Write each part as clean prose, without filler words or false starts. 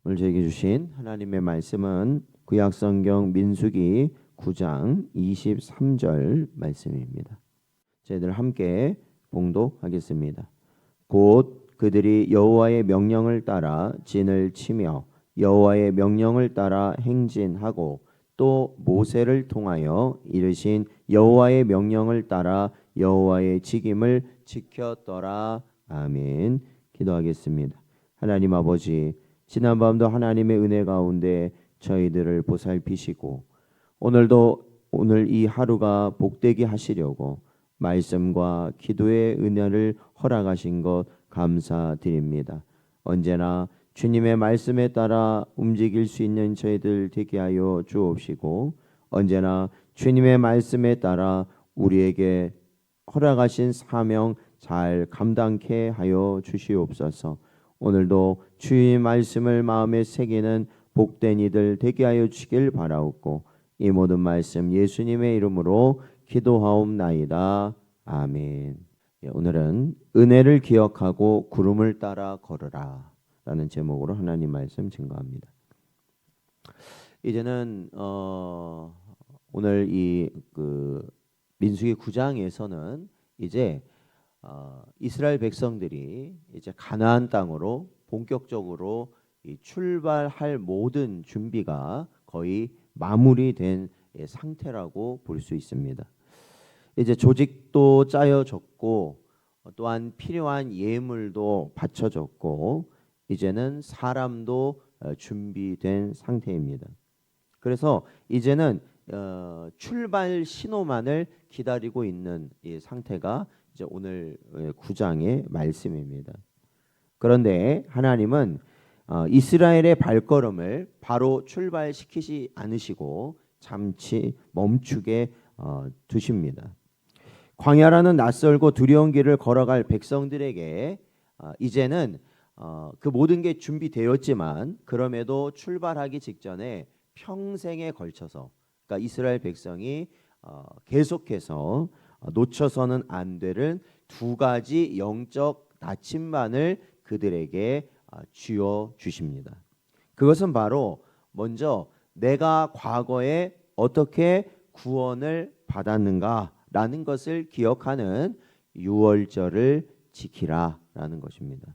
오늘 저에게 주신 하나님의 말씀은 구약성경 민수기 9장 23절 말씀입니다. 저희들 함께 봉독하겠습니다. 곧 그들이 여호와의 명령을 따라 진을 치며 여호와의 명령을 따라 행진하고 또 모세를 통하여 이르신 여호와의 명령을 따라 여호와의 직임을 지켰더라. 아멘. 기도하겠습니다. 하나님 아버지, 지난밤도 하나님의 은혜 가운데 저희들을 보살피시고 오늘 이 하루가 복되게 하시려고 말씀과 기도의 은혜를 허락하신 것 감사드립니다. 언제나 주님의 말씀에 따라 움직일 수 있는 저희들 되게 하여 주옵시고, 언제나 주님의 말씀에 따라 우리에게 허락하신 사명 잘 감당케 하여 주시옵소서. 오늘도 주의 말씀을 마음에 새기는 복된 이들 되게 하여 주시길 바라옵고, 이 모든 말씀 예수님의 이름으로 기도하옵나이다. 아멘. 오늘은 은혜를 기억하고 구름을 따라 걸으라 라는 제목으로 하나님 말씀 증거합니다. 이제는 오늘 이 민수기 9장에서는 이제 이스라엘 백성들이 이제 가나안 땅으로 본격적으로 출발할 모든 준비가 거의 마무리된 상태라고 볼 수 있습니다. 이제 조직도 짜여졌고 또한 필요한 예물도 바쳐졌고 이제는 사람도 준비된 상태입니다. 그래서 이제는 출발 신호만을 기다리고 있는 이 상태가 이제 오늘 9장의 말씀입니다. 그런데 하나님은 이스라엘의 발걸음을 바로 출발시키지 않으시고 잠시 멈추게 두십니다. 광야라는 낯설고 두려운 길을 걸어갈 백성들에게 이제는 그 모든 게 준비되었지만 그럼에도 출발하기 직전에 평생에 걸쳐서, 그러니까 이스라엘 백성이 계속해서 놓쳐서는 안 되는 두 가지 영적 나침반을 그들에게 쥐어 주십니다. 그것은 바로 먼저 내가 과거에 어떻게 구원을 받았는가라는 것을 기억하는 유월절을 지키라라는 것입니다.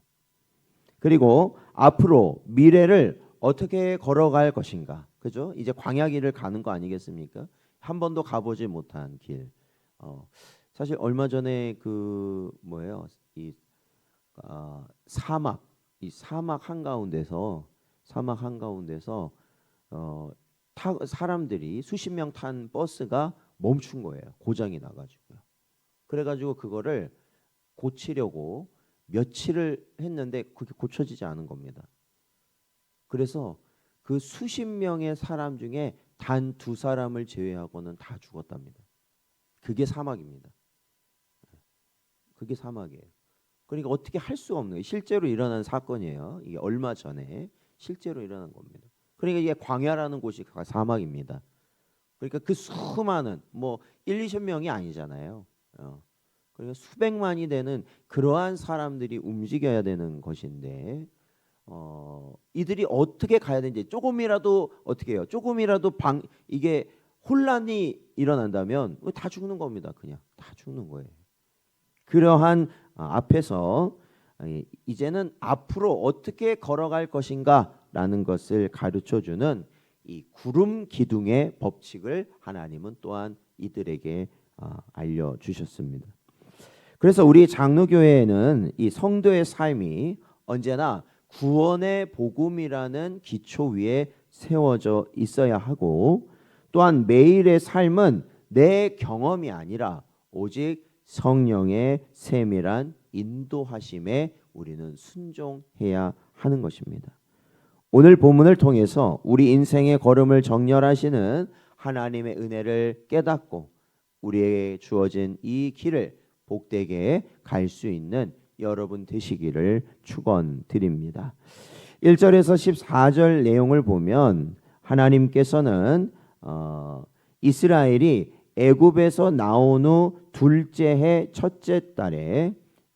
그리고 앞으로 미래를 어떻게 걸어갈 것인가, 그죠? 이제 광야 길을 가는 거 아니겠습니까? 한 번도 가보지 못한 길. 사실 얼마 전에 사막 한가운데서 사람들이 수십 명 탄 버스가 멈춘 거예요. 고장이 나가지고요. 그래가지고 그거를 고치려고 며칠을 했는데 그게 고쳐지지 않은 겁니다. 그래서 그 수십 명의 사람 중에 단 2사람을 제외하고는 다 죽었답니다. 그게 사막입니다. 그게 사막이에요. 그러니까 어떻게 할 수가 없는 거예요. 실제로 일어난 사건이에요. 이게 얼마 전에 실제로 일어난 겁니다. 그러니까 이게 광야라는 곳이 사막입니다. 그러니까 그 수많은 1, 2천 명이 아니잖아요. 그러니까 수백만이 되는 그러한 사람들이 움직여야 되는 것인데 이들이 어떻게 가야 되는지 조금이라도 어떻게 해요? 조금이라도 이게 혼란이 일어난다면 다 죽는 겁니다. 그냥 다 죽는 거예요. 그러한 앞에서 이제는 앞으로 어떻게 걸어갈 것인가라는 것을 가르쳐주는 이 구름 기둥의 법칙을 하나님은 또한 이들에게 알려주셨습니다. 그래서 우리 장로교회에는 이 성도의 삶이 언제나 구원의 복음이라는 기초 위에 세워져 있어야 하고, 또한 매일의 삶은 내 경험이 아니라 오직 성령의 세밀한 인도하심에 우리는 순종해야 하는 것입니다. 오늘 본문을 통해서 우리 인생의 걸음을 정렬하시는 하나님의 은혜를 깨닫고 우리에게 주어진 이 길을 복되게 갈 수 있는 여러분 되시기를 축원드립니다. 1절에서 14절 내용을 보면 하나님께서는 이스라엘이 애굽에서 나온 후 둘째 해 첫째 달에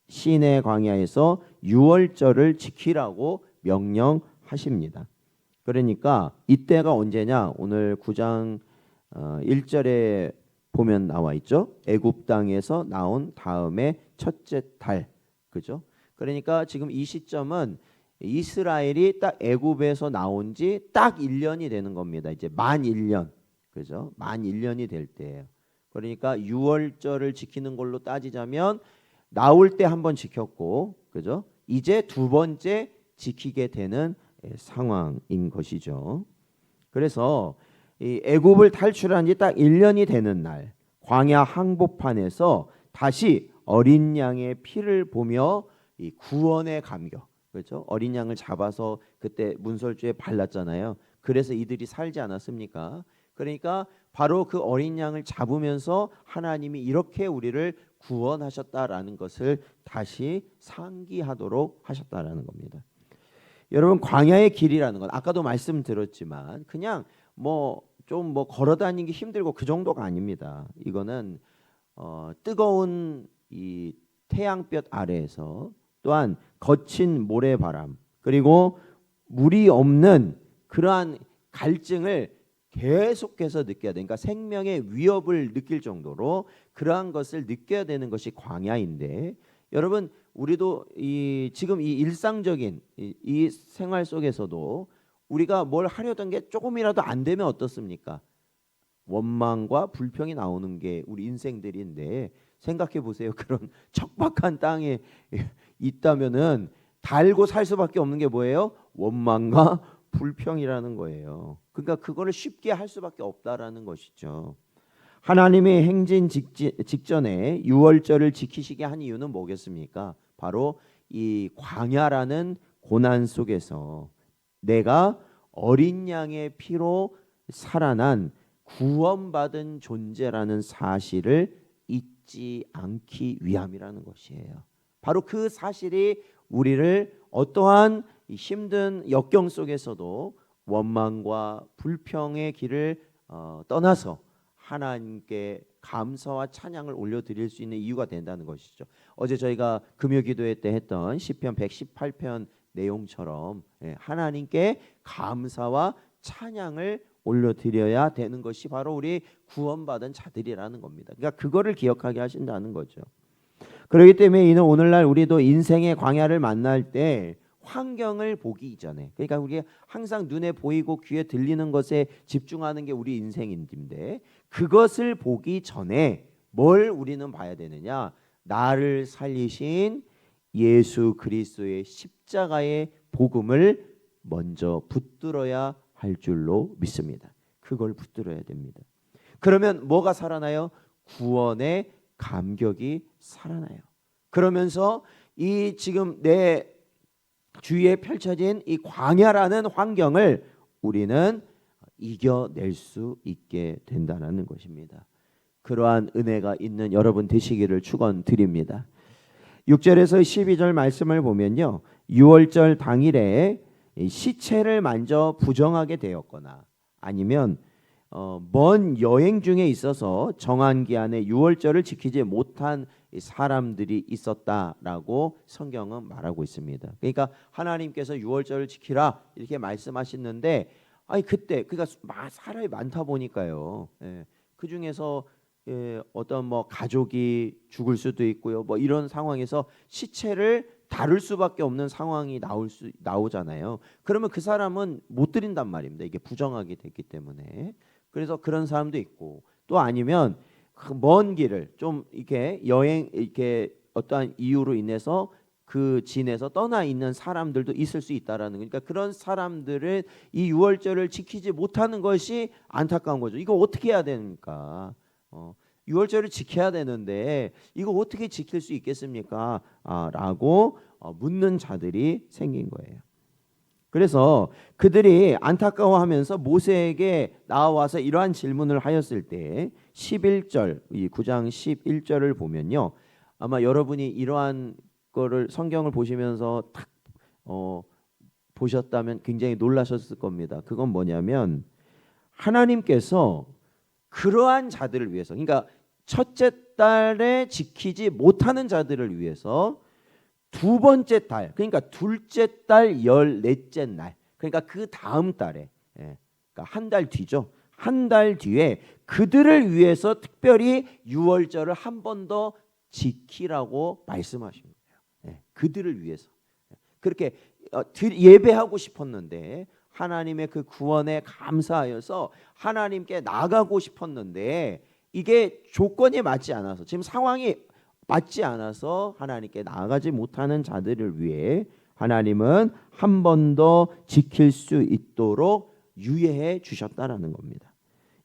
시내 광야에서 유월절을 지키라고 명령하십니다. 그러니까 이때가 언제냐? 오늘 9장 1절에 보면 나와 있죠. 애굽 땅에서 나온 다음에 첫째 달. 그죠? 그러니까 지금 이 시점은 이스라엘이 딱 애굽에서 나온 지 딱 1년이 되는 겁니다. 이제 만 1년. 그죠? 만 1년이 될 때예요. 그러니까 유월절을 지키는 걸로 따지자면 나올 때 한 번 지켰고, 그죠? 이제 두 번째 지키게 되는 상황인 것이죠. 그래서 이 애굽을 탈출한 지 딱 1년이 되는 날 광야 항복판에서 다시 어린 양의 피를 보며 이 구원의 감격, 그렇죠? 어린 양을 잡아서 그때 문설주에 발랐잖아요. 그래서 이들이 살지 않았습니까? 그러니까 바로 그 어린 양을 잡으면서 하나님이 이렇게 우리를 구원하셨다라는 것을 다시 상기하도록 하셨다라는 겁니다. 여러분, 광야의 길이라는 건 아까도 말씀드렸지만 그냥 좀 걸어 다니기 힘들고 그 정도가 아닙니다. 이거는 뜨거운 이 태양볕 아래에서 또한 거친 모래바람 그리고 물이 없는 그러한 갈증을 계속해서 느껴야 돼. 그러니까 생명의 위협을 느낄 정도로 그러한 것을 느껴야 되는 것이 광야인데, 여러분 우리도 지금 이 일상적인 이 생활 속에서도 우리가 뭘 하려던 게 조금이라도 안 되면 어떻습니까? 원망과 불평이 나오는 게 우리 인생들인데, 생각해 보세요. 그런 척박한 땅에 있다면은 달고 살 수밖에 없는 게 뭐예요? 원망과 불평이라는 거예요. 그러니까 그거를 쉽게 할 수밖에 없다라는 것이죠. 하나님의 행진 직전에 유월절을 지키시게 한 이유는 뭐겠습니까? 바로 이 광야라는 고난 속에서 내가 어린 양의 피로 살아난 구원받은 존재라는 사실을 잊지 않기 위함이라는 것이에요. 바로 그 사실이 우리를 어떠한 힘든 역경 속에서도 원망과 불평의 길을 떠나서 하나님께 감사와 찬양을 올려드릴 수 있는 이유가 된다는 것이죠. 어제 저희가 금요기도회 때 했던 시편 118편 내용처럼 하나님께 감사와 찬양을 올려드려야 되는 것이 바로 우리 구원받은 자들이라는 겁니다. 그러니까 그거를 기억하게 하신다는 거죠. 그렇기 때문에 이는 오늘날 우리도 인생의 광야를 만날 때 환경을 보기 이전에, 그러니까 우리가 항상 눈에 보이고 귀에 들리는 것에 집중하는 게 우리 인생인데, 그것을 보기 전에 뭘 우리는 봐야 되느냐? 나를 살리신 예수 그리스도의 십자가의 복음을 먼저 붙들어야 할 줄로 믿습니다. 그걸 붙들어야 됩니다. 그러면 뭐가 살아나요? 구원의 감격이 살아나요. 그러면서 이 지금 내 주위에 펼쳐진 이 광야라는 환경을 우리는 이겨낼 수 있게 된다는 것입니다. 그러한 은혜가 있는 여러분 되시기를 축원드립니다. 6절에서 12절 말씀을 보면요, 유월절 당일에 시체를 만져 부정하게 되었거나 아니면 먼 여행 중에 있어서 정한 기한에 유월절을 지키지 못한 사람들이 있었다라고 성경은 말하고 있습니다. 그러니까 하나님께서 유월절을 지키라 이렇게 말씀하시는데, 아니 그때 그러니까 사람이 많다 보니까요. 그 중에서 어떤 가족이 죽을 수도 있고요. 이런 상황에서 시체를 다룰 수밖에 없는 상황이 나오잖아요. 그러면 그 사람은 못 드린단 말입니다. 이게 부정하게 됐기 때문에. 그래서 그런 사람도 있고, 또 아니면 먼 길을 좀 이렇게 이렇게 어떠한 이유로 인해서 그 진에서 떠나 있는 사람들도 있을 수 있다라는 거니까, 그런 사람들은 이 유월절을 지키지 못하는 것이 안타까운 거죠. 이거 어떻게 해야 됩니까? 유월절을 지켜야 되는데 이거 어떻게 지킬 수 있겠습니까? 라고 묻는 자들이 생긴 거예요. 그래서 그들이 안타까워하면서 모세에게 나와서 이러한 질문을 하였을 때 11절, 이 9장 11절을 보면요, 아마 여러분이 이러한 거를 성경을 보시면서 딱 보셨다면 굉장히 놀라셨을 겁니다. 그건 뭐냐면 하나님께서 그러한 자들을 위해서, 그러니까 첫째 달에 지키지 못하는 자들을 위해서 두 번째 달, 그러니까 둘째 달 14째 날, 그러니까 그 다음 달에, 그러니까 한 달 뒤죠. 한 달 뒤에 그들을 위해서 특별히 유월절을 한 번 더 지키라고 말씀하신 거예요. 그들을 위해서 그렇게 예배하고 싶었는데, 하나님의 그 구원에 감사하여서 하나님께 나가고 싶었는데 이게 조건이 맞지 않아서, 지금 상황이 맞지 않아서 하나님께 나아가지 못하는 자들을 위해 하나님은 한 번 더 지킬 수 있도록 유예해 주셨다라는 겁니다.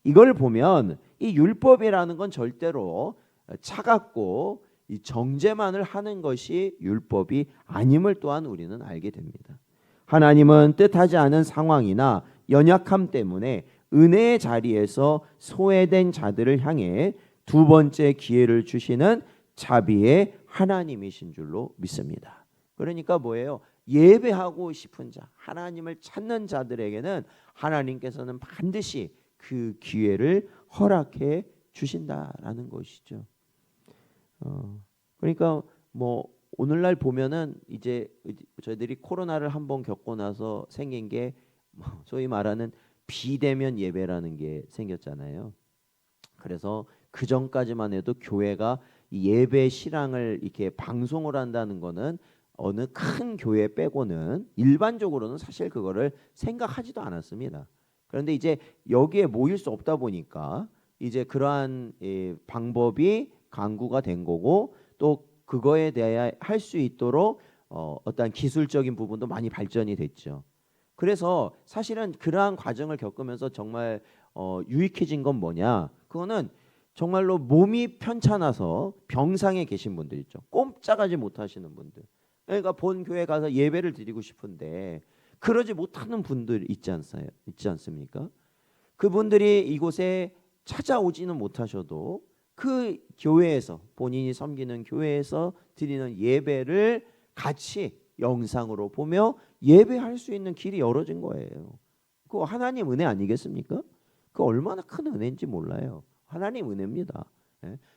이걸 보면 이 율법이라는 건 절대로 차갑고 이 정죄만을 하는 것이 율법이 아님을 또한 우리는 알게 됩니다. 하나님은 뜻하지 않은 상황이나 연약함 때문에 은혜의 자리에서 소외된 자들을 향해 두 번째 기회를 주시는 자비의 하나님이신 줄로 믿습니다. 그러니까 뭐예요? 예배하고 싶은 자, 하나님을 찾는 자들에게는 하나님께서는 반드시 그 기회를 허락해 주신다라는 것이죠. 그러니까 뭐 오늘날 보면은 이제 저희들이 코로나를 한번 겪고 나서 생긴 게 소위 말하는 비대면 예배라는 게 생겼잖아요. 그래서 그 전까지만 해도 교회가 예배 실황을 이렇게 방송을 한다는 거는 어느 큰 교회 빼고는 일반적으로는 사실 그거를 생각하지도 않았습니다. 그런데 이제 여기에 모일 수 없다 보니까 이제 그러한 방법이 강구가 된 거고, 또 그거에 대해 할 수 있도록 어떤 기술적인 부분도 많이 발전이 됐죠. 그래서 사실은 그러한 과정을 겪으면서 정말 유익해진 건 뭐냐? 그거는 정말로 몸이 편찮아서 병상에 계신 분들 있죠. 꼼짝하지 못하시는 분들. 그러니까 본 교회 가서 예배를 드리고 싶은데 그러지 못하는 분들 있지 않습니까? 그분들이 이곳에 찾아오지는 못하셔도 그 교회에서, 본인이 섬기는 교회에서 드리는 예배를 같이 영상으로 보며 예배할 수 있는 길이 열어진 거예요. 그거 하나님 은혜 아니겠습니까? 그 얼마나 큰 은혜인지 몰라요. 하나님 은혜입니다.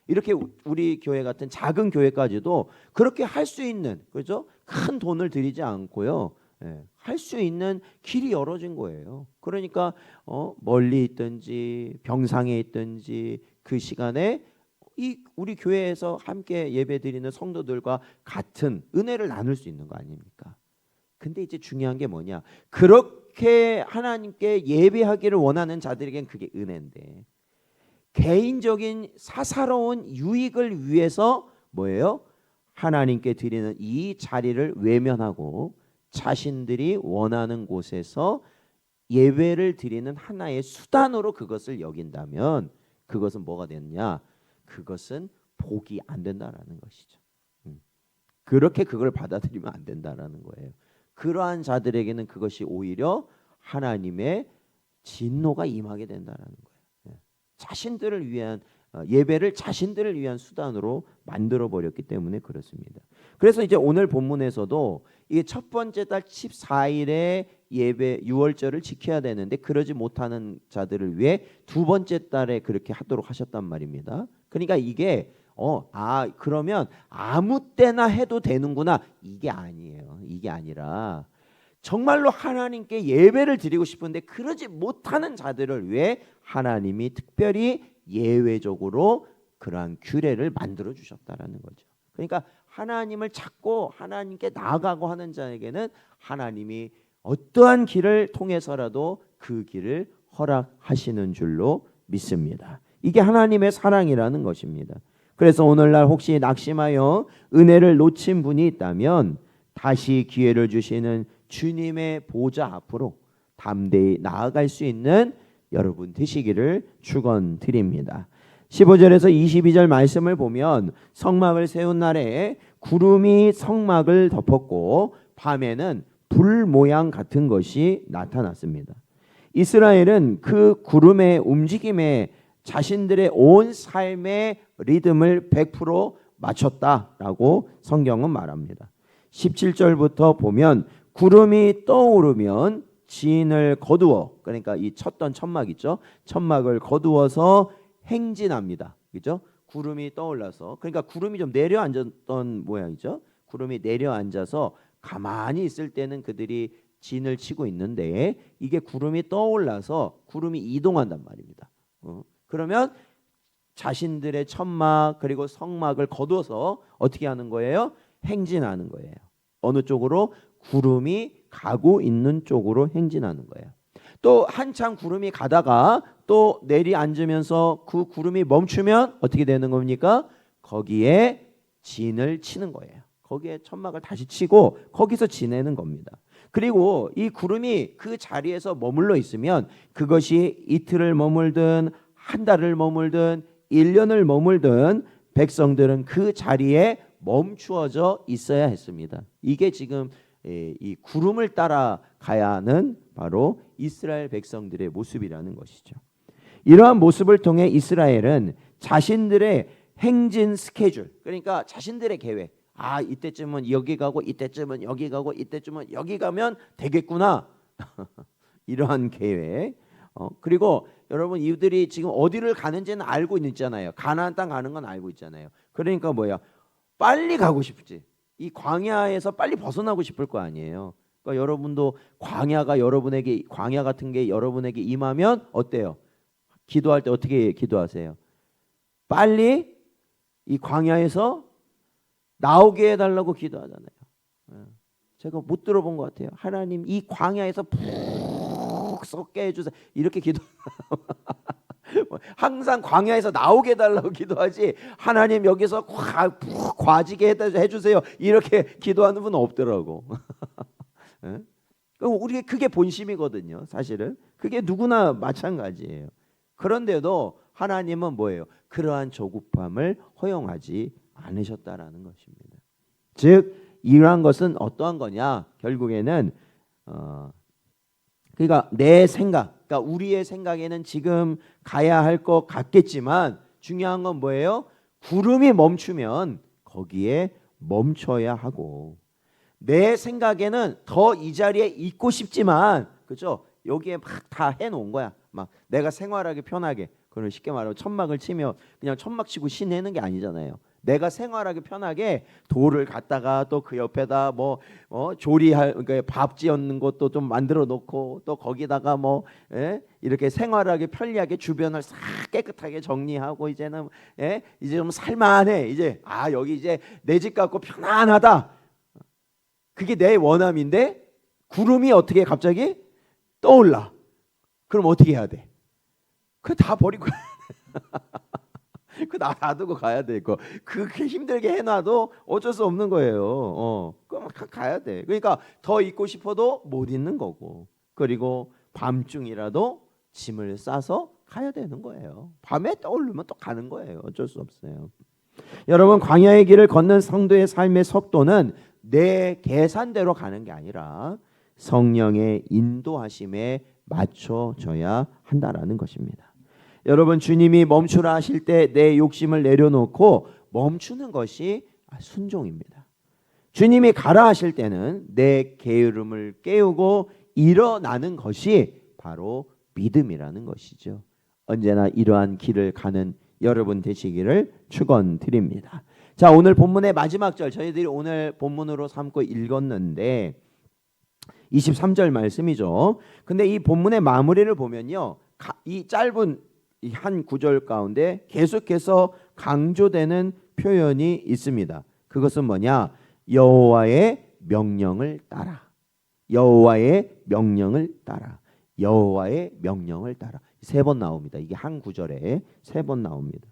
이렇게 우리 교회 같은 작은 교회까지도 그렇게 할 수 있는, 그죠? 큰 돈을 들이지 않고요, 할 수 있는 길이 열어진 거예요. 그러니까 멀리 있든지 병상에 있든지 그 시간에 이 우리 교회에서 함께 예배드리는 성도들과 같은 은혜를 나눌 수 있는 거 아닙니까? 근데 이제 중요한 게 뭐냐? 그렇게 하나님께 예배하기를 원하는 자들에겐 그게 은혜인데, 개인적인 사사로운 유익을 위해서 뭐예요? 하나님께 드리는 이 자리를 외면하고 자신들이 원하는 곳에서 예배를 드리는 하나의 수단으로 그것을 여긴다면 그것은 뭐가 됐냐? 그것은 복이 안 된다라는 것이죠. 그렇게 그걸 받아들이면 안 된다라는 거예요. 그러한 자들에게는 그것이 오히려 하나님의 진노가 임하게 된다라는 거예요. 자신들을 위한 예배를 자신들을 위한 수단으로 만들어 버렸기 때문에 그렇습니다. 그래서 이제 오늘 본문에서도 이게 첫 번째 달 14일에 예배 유월절을 지켜야 되는데 그러지 못하는 자들을 위해 두 번째 달에 그렇게 하도록 하셨단 말입니다. 그러니까 이게 그러면 아무 때나 해도 되는구나, 이게 아니에요. 이게 아니라 정말로 하나님께 예배를 드리고 싶은데 그러지 못하는 자들을 위해 하나님이 특별히 예외적으로 그러한 규례를 만들어 주셨다라는 거죠. 그러니까 하나님을 찾고 하나님께 나아가고 하는 자에게는 하나님이 어떠한 길을 통해서라도 그 길을 허락하시는 줄로 믿습니다. 이게 하나님의 사랑이라는 것입니다. 그래서 오늘날 혹시 낙심하여 은혜를 놓친 분이 있다면 다시 기회를 주시는 주님의 보좌 앞으로 담대히 나아갈 수 있는 여러분 되시기를 축원드립니다. 15절에서 22절 말씀을 보면 성막을 세운 날에 구름이 성막을 덮었고 밤에는 불 모양 같은 것이 나타났습니다. 이스라엘은 그 구름의 움직임에 자신들의 온 삶의 리듬을 100% 맞췄다라고 성경은 말합니다. 17절부터 보면 구름이 떠오르면 진을 거두어, 그러니까 이 쳤던 천막 있죠, 천막을 거두어서 행진합니다. 그죠? 구름이 떠올라서, 그러니까 구름이 좀 내려앉았던 모양이죠. 구름이 내려앉아서 가만히 있을 때는 그들이 진을 치고 있는데 이게 구름이 떠올라서 구름이 이동한단 말입니다. 그러면 자신들의 천막 그리고 성막을 거둬서 어떻게 하는 거예요? 행진하는 거예요. 어느 쪽으로? 구름이 가고 있는 쪽으로 행진하는 거예요. 또 한참 구름이 가다가 또 내리앉으면서 그 구름이 멈추면 어떻게 되는 겁니까? 거기에 진을 치는 거예요. 거기에 천막을 다시 치고 거기서 지내는 겁니다. 그리고 이 구름이 그 자리에서 머물러 있으면 그것이 이틀을 머물든 한 달을 머물든 1년을 머물든 백성들은 그 자리에 멈추어져 있어야 했습니다. 이게 지금 이 구름을 따라가야 하는 바로 이스라엘 백성들의 모습이라는 것이죠. 이러한 모습을 통해 이스라엘은 자신들의 행진 스케줄, 그러니까 자신들의 계획, 이때쯤은 여기 가고 이때쯤은 여기 가고 이때쯤은 여기 가면 되겠구나. 이러한 계획. 그리고 여러분 이들이 지금 어디를 가는지는 알고 있잖아요. 가나안 땅 가는 건 알고 있잖아요. 그러니까 뭐야? 빨리 가고 싶지. 이 광야에서 빨리 벗어나고 싶을 거 아니에요. 그러니까 여러분도 광야 같은 게 여러분에게 임하면 어때요? 기도할 때 어떻게 기도하세요? 빨리 이 광야에서 나오게 해달라고 기도하잖아요. 제가 못 들어본 것 같아요. 하나님 이 광야에서 푹 썩게 해주세요. 이렇게 기도. 항상 광야에서 나오게 해달라고 기도하지 하나님 여기서 푹 과지게 해주세요. 이렇게 기도하는 분은 없더라고. 우리 그게 본심이거든요. 사실은 그게 누구나 마찬가지예요. 그런데도 하나님은 뭐예요? 그러한 조급함을 허용하지 않으셨다라는 것입니다. 즉 이러한 것은 어떠한 거냐? 결국에는 그러니까 내 생각, 그러니까 우리의 생각에는 지금 가야 할 것 같겠지만 중요한 건 뭐예요? 구름이 멈추면 거기에 멈춰야 하고 내 생각에는 더 이 자리에 있고 싶지만 그렇죠? 여기에 막 다 해놓은 거야. 막 내가 생활하기 편하게. 그걸 쉽게 말하면 천막을 치면 그냥 천막 치고 신내는 게 아니잖아요. 내가 생활하기 편하게 돌을 갖다가 또 그 옆에다 조리할 그러니까 밥 지었는 것도 좀 만들어 놓고 또 거기다가 이렇게 생활하기 편리하게 주변을 싹 깨끗하게 정리하고 이제는 이제 좀 살만해. 이제 여기 이제 내 집 같고 편안하다. 그게 내 원함인데 구름이 어떻게 갑자기 떠올라. 그럼 어떻게 해야 돼? 그거 다 버리고 그 놔두고 가야 돼. 그렇게 힘들게 해놔도 어쩔 수 없는 거예요. 그럼 가야 돼. 그러니까 더 있고 싶어도 못 있는 거고. 그리고 밤중이라도 짐을 싸서 가야 되는 거예요. 밤에 떠오르면 또 가는 거예요. 어쩔 수 없어요. 여러분 광야의 길을 걷는 성도의 삶의 속도는 내 계산대로 가는 게 아니라 성령의 인도하심에 맞춰져야 한다라는 것입니다. 여러분 주님이 멈추라 하실 때 내 욕심을 내려놓고 멈추는 것이 순종입니다. 주님이 가라 하실 때는 내 게으름을 깨우고 일어나는 것이 바로 믿음이라는 것이죠. 언제나 이러한 길을 가는 여러분 되시기를 축원드립니다. 자, 오늘 본문의 마지막 절 저희들이 오늘 본문으로 삼고 읽었는데 23절 말씀이죠. 근데 이 본문의 마무리를 보면요. 이 짧은 이 한 구절 가운데 계속해서 강조되는 표현이 있습니다. 그것은 뭐냐? 여호와의 명령을 따라. 여호와의 명령을 따라. 여호와의 명령을 따라. 3번 나옵니다. 이게 한 구절에 3번 나옵니다.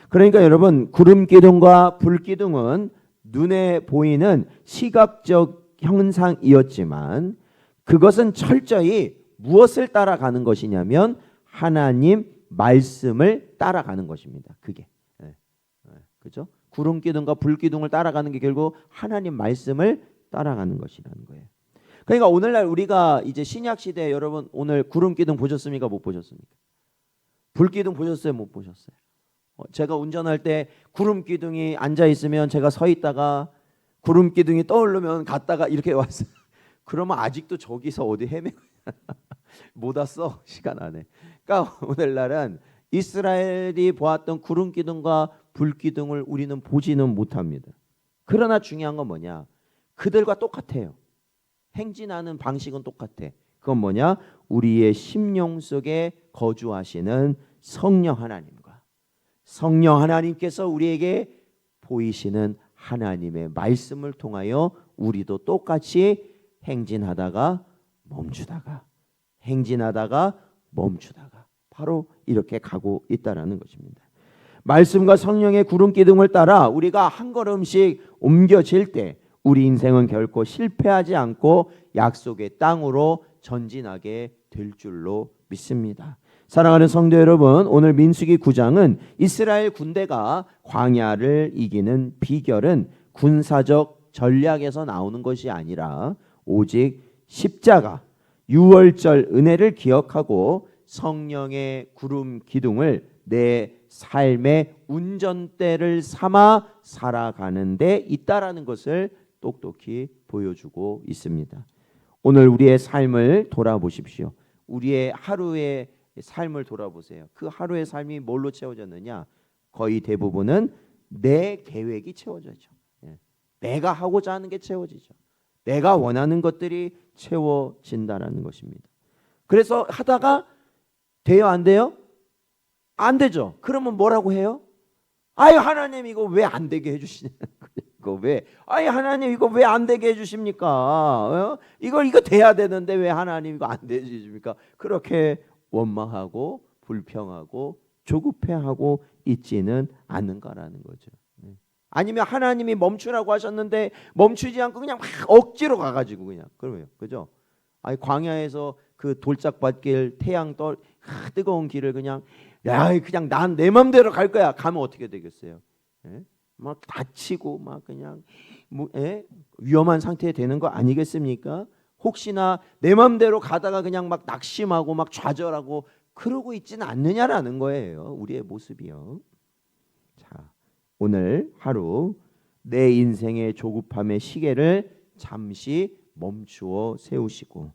그러니까 여러분 구름 기둥과 불 기둥은 눈에 보이는 시각적 현상이었지만 그것은 철저히 무엇을 따라가는 것이냐면 하나님 말씀을 따라가는 것입니다. 그게 그렇죠? 구름 기둥과 불 기둥을 따라가는 게 결국 하나님 말씀을 따라가는 것이라는 거예요. 그러니까 오늘날 우리가 이제 신약 시대에 여러분 오늘 구름 기둥 보셨습니까? 못 보셨습니까? 불 기둥 보셨어요? 못 보셨어요? 제가 운전할 때 구름 기둥이 앉아 있으면 제가 서 있다가 구름 기둥이 떠오르면 갔다가 이렇게 왔어요. 그러면 아직도 저기서 어디 헤매고 못 왔어 시간 안에. 그러니까 오늘날은 이스라엘이 보았던 구름 기둥과 불 기둥을 우리는 보지는 못합니다. 그러나 중요한 건 뭐냐? 그들과 똑같아요. 행진하는 방식은 똑같아. 그건 뭐냐? 우리의 심령 속에 거주하시는 성령 하나님과 성령 하나님께서 우리에게 보이시는 하나님의 말씀을 통하여 우리도 똑같이 행진하다가 멈추다가 행진하다가 멈추다가 바로 이렇게 가고 있다라는 것입니다. 말씀과 성령의 구름 기둥을 따라 우리가 한 걸음씩 옮겨질 때 우리 인생은 결코 실패하지 않고 약속의 땅으로 전진하게 될 줄로 믿습니다. 사랑하는 성도 여러분, 오늘 민수기 9장은 이스라엘 군대가 광야를 이기는 비결은 군사적 전략에서 나오는 것이 아니라 오직 십자가, 유월절 은혜를 기억하고 성령의 구름 기둥을 내 삶의 운전대를 삼아 살아가는 데 있다라는 것을 똑똑히 보여주고 있습니다. 오늘 우리의 삶을 돌아보십시오. 우리의 하루의 삶을 돌아보세요. 그 하루의 삶이 뭘로 채워졌느냐? 거의 대부분은 내 계획이 채워져죠. 내가 하고자 하는 게 채워지죠. 내가 원하는 것들이 채워진다라는 것입니다. 그래서 하다가 돼요, 안 돼요? 안 되죠. 그러면 뭐라고 해요? 아유, 하나님 이거 왜 안 되게 해주시냐? 이거 왜? 아유, 하나님 이거 왜 안 되게 해주십니까? 이거 돼야 되는데 왜 하나님 이거 안 되게 해주십니까? 그렇게 원망하고 불평하고 조급해하고 있지는 않는가라는 거죠. 아니면 하나님이 멈추라고 하셨는데 멈추지 않고 그냥 막 억지로 가가지고 그냥 그러면 그죠? 아니 광야에서 그 돌짝밭길 태양 뜨거운 길을 그냥 난 내 맘대로 갈 거야. 가면 어떻게 되겠어요? 막 다치고 막 그냥 위험한 상태에 되는 거 아니겠습니까? 혹시나 내 맘대로 가다가 그냥 막 낙심하고 막 좌절하고 그러고 있지는 않느냐라는 거예요. 우리의 모습이요. 자, 오늘 하루 내 인생의 조급함의 시계를 잠시 멈추어 세우시고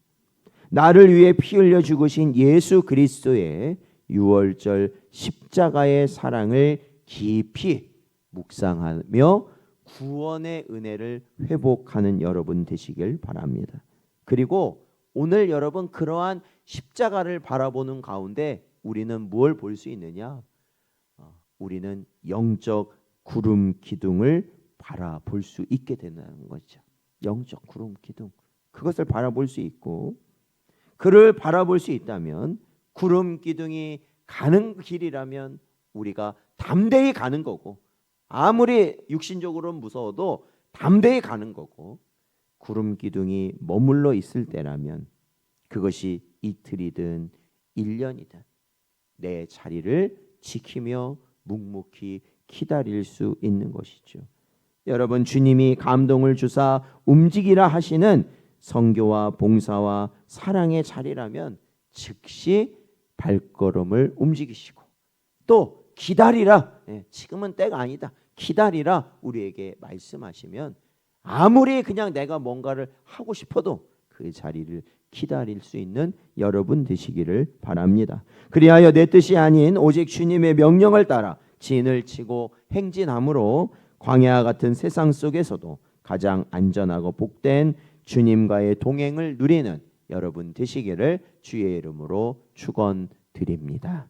나를 위해 피 흘려 죽으신 예수 그리스도의 유월절 십자가의 사랑을 깊이 묵상하며 구원의 은혜를 회복하는 여러분 되시길 바랍니다. 그리고 오늘 여러분 그러한 십자가를 바라보는 가운데 우리는 무엇을 볼 수 있느냐? 우리는 영적 구름 기둥을 바라볼 수 있게 된다는 거죠. 영적 구름 기둥, 그것을 바라볼 수 있고, 그를 바라볼 수 있다면 구름 기둥이 가는 길이라면 우리가 담대히 가는 거고, 아무리 육신적으로 무서워도 담대히 가는 거고, 구름 기둥이 머물러 있을 때라면 그것이 이틀이든 1년이든 내 자리를 지키며 묵묵히 기다릴 수 있는 것이죠. 여러분, 주님이 감동을 주사 움직이라 하시는 선교와 봉사와 사랑의 자리라면 즉시 발걸음을 움직이시고 또 기다리라, 지금은 때가 아니다, 기다리라 우리에게 말씀하시면 아무리 그냥 내가 뭔가를 하고 싶어도 그 자리를 기다릴 수 있는 여러분 되시기를 바랍니다. 그리하여 내 뜻이 아닌 오직 주님의 명령을 따라 진을 치고 행진함으로 광야 같은 세상 속에서도 가장 안전하고 복된 주님과의 동행을 누리는 여러분 되시기를 주의 이름으로 축원드립니다.